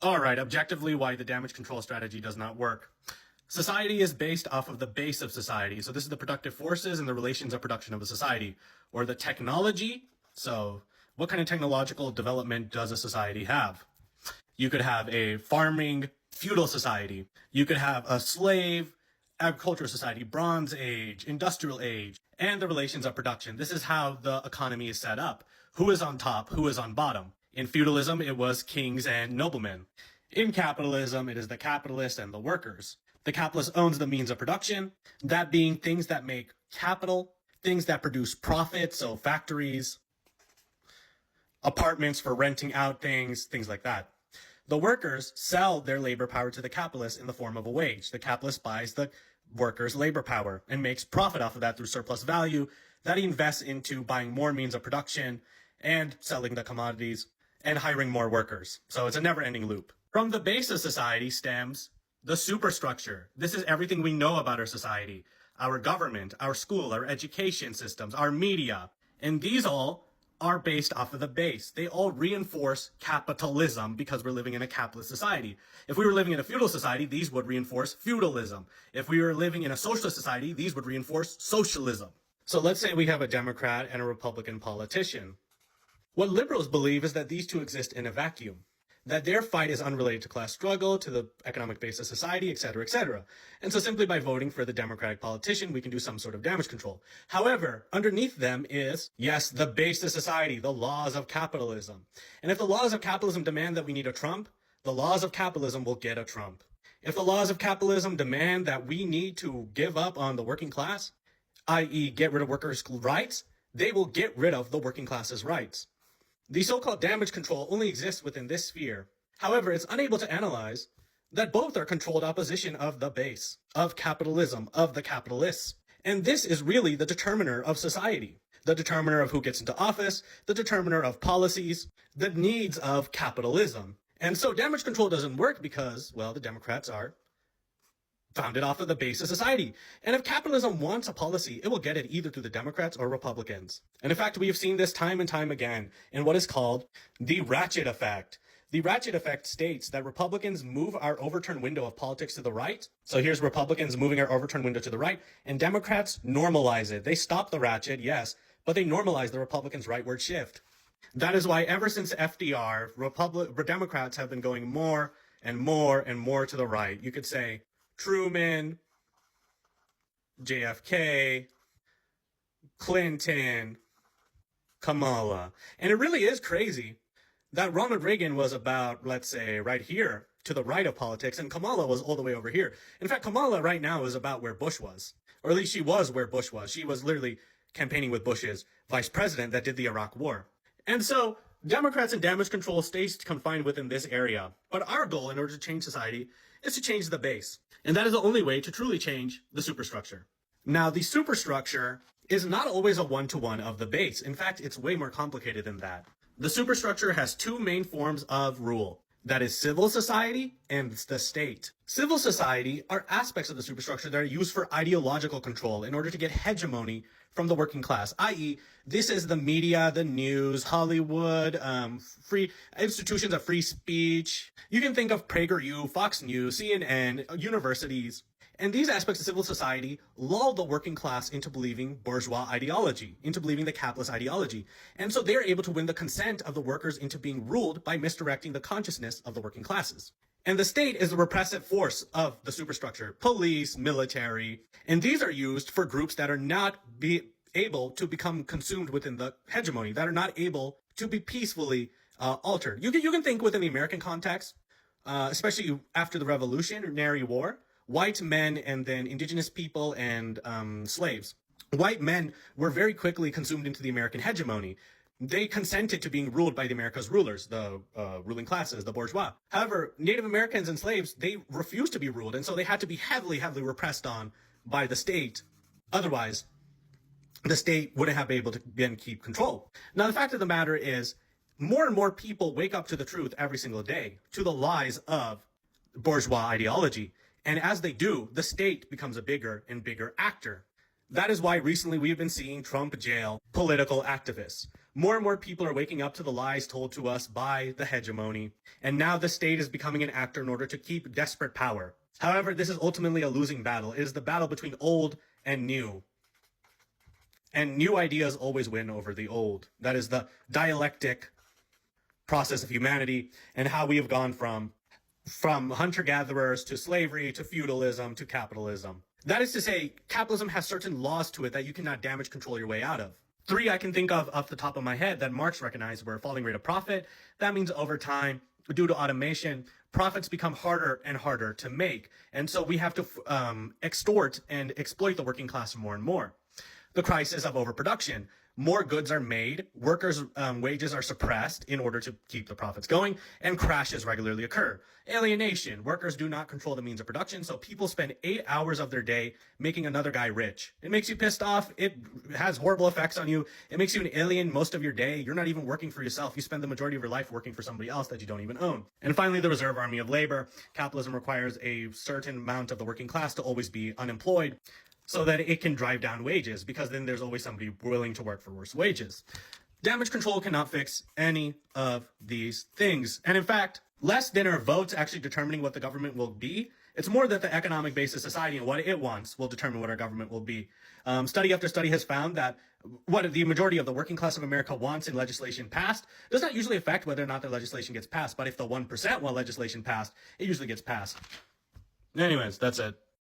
All right, objectively, why the damage control strategy does not work. Society is based off of the base of society. So this is the productive forces and the relations of production of a society, or the technology. So what kind of technological development does a society have? You could have a farming feudal society. You could have a slave agricultural society, Bronze Age, Industrial Age, and the relations of production. This is how the economy is set up. Who is on top? Who is on bottom? In feudalism, it was kings and noblemen. In capitalism, it is the capitalist and the workers. The capitalist owns the means of production, that being things that make capital, things that produce profit, so factories, apartments for renting out things like that. The workers sell their labor power to the capitalist in the form of a wage. The capitalist buys the workers' labor power and makes profit off of that through surplus value that he invests into buying more means of production and selling the commodities and hiring more workers. So it's a never-ending loop. From the base of society stems the superstructure. This is everything we know about our society, our government, our school, our education systems, our media. And these all are based off of the base. They all reinforce capitalism because we're living in a capitalist society. If we were living in a feudal society, these would reinforce feudalism. If we were living in a socialist society, these would reinforce socialism. So let's say we have a Democrat and a Republican politician. What liberals believe is that these two exist in a vacuum, that their fight is unrelated to class struggle, to the economic base of society, etc., etc. And so simply by voting for the Democratic politician, we can do some sort of damage control. However, underneath them is, yes, the base of society, the laws of capitalism. And if the laws of capitalism demand that we need a Trump, the laws of capitalism will get a Trump. If the laws of capitalism demand that we need to give up on the working class, i.e. get rid of workers' rights, they will get rid of the working class's rights. The so-called damage control only exists within this sphere. However, it's unable to analyze that both are controlled opposition of the base, of capitalism, of the capitalists. And this is really the determiner of society, the determiner of who gets into office, the determiner of policies, the needs of capitalism. And so damage control doesn't work because, well, the Democrats are founded off of the base of society. And if capitalism wants a policy, it will get it either through the Democrats or Republicans. And in fact, we have seen this time and time again in what is called the ratchet effect. The ratchet effect states that Republicans move our overturn window of politics to the right. So here's Republicans moving our overturn window to the right, and Democrats normalize it. They stop the ratchet, yes, but they normalize the Republicans' rightward shift. That is why ever since FDR, Democrats have been going more and more and more to the right. You could say Truman, JFK, Clinton, Kamala. And it really is crazy that Ronald Reagan was about, let's say, right here to the right of politics, and Kamala was all the way over here. In fact, Kamala right now is about where Bush was, or at least she was where Bush was. She was literally campaigning with Bush's vice president that did the Iraq War. And so Democrats and damage control stays confined within this area. But our goal in order to change society is to change the base. And that is the only way to truly change the superstructure. Now, the superstructure is not always a one-to-one of the base. In fact, it's way more complicated than that. The superstructure has two main forms of rule. That is civil society and the state. Civil society are aspects of the superstructure that are used for ideological control in order to get hegemony from the working class, i.e. this is the media, the news, Hollywood, free institutions of free speech. You can think of PragerU, Fox News, CNN, universities. And these aspects of civil society lull the working class into believing bourgeois ideology, into believing the capitalist ideology. And so they're able to win the consent of the workers into being ruled by misdirecting the consciousness of the working classes. And the state is the repressive force of the superstructure, police, military, and these are used for groups that are not able to become consumed within the hegemony, that are not able to be peacefully altered. You can think within the American context, especially after the Revolutionary War, white men and then indigenous people and slaves. White men were very quickly consumed into the American hegemony. They consented to being ruled by the America's rulers, the ruling classes, the bourgeois. However, Native Americans and slaves, they refused to be ruled, and so they had to be heavily, heavily repressed on by the state. Otherwise, the state wouldn't have been able to again keep control. Now, the fact of the matter is, more and more people wake up to the truth every single day, to the lies of bourgeois ideology. And as they do, the state becomes a bigger and bigger actor. That is why recently we've been seeing Trump jail political activists. More and more people are waking up to the lies told to us by the hegemony, and now the state is becoming an actor in order to keep desperate power. However, this is ultimately a losing battle. It is the battle between old and new. And new ideas always win over the old. That is the dialectic process of humanity and how we have gone from hunter-gatherers to slavery to feudalism to capitalism. That is to say, capitalism has certain laws to it that you cannot damage control your way out of. 3 I can think of off the top of my head that Marx recognized were falling rate of profit. That means over time, due to automation, profits become harder and harder to make. And so we have to extort and exploit the working class more and more. The crisis of overproduction. More goods are made, workers' wages are suppressed in order to keep the profits going, and crashes regularly occur. Alienation. Workers do not control the means of production, so people spend 8 hours of their day making another guy rich. It makes you pissed off. It has horrible effects on you. It makes you an alien most of your day. You're not even working for yourself. You spend the majority of your life working for somebody else that you don't even own. And finally, the reserve army of labor. Capitalism requires a certain amount of the working class to always be unemployed, so that it can drive down wages, because then there's always somebody willing to work for worse wages. Damage control cannot fix any of these things. And in fact, less than our votes actually determining what the government will be. It's more that the economic base of society and what it wants will determine what our government will be. Study after study has found that what the majority of the working class of America wants in legislation passed does not usually affect whether or not the legislation gets passed. But if the 1% want legislation passed, it usually gets passed. Anyways, that's it.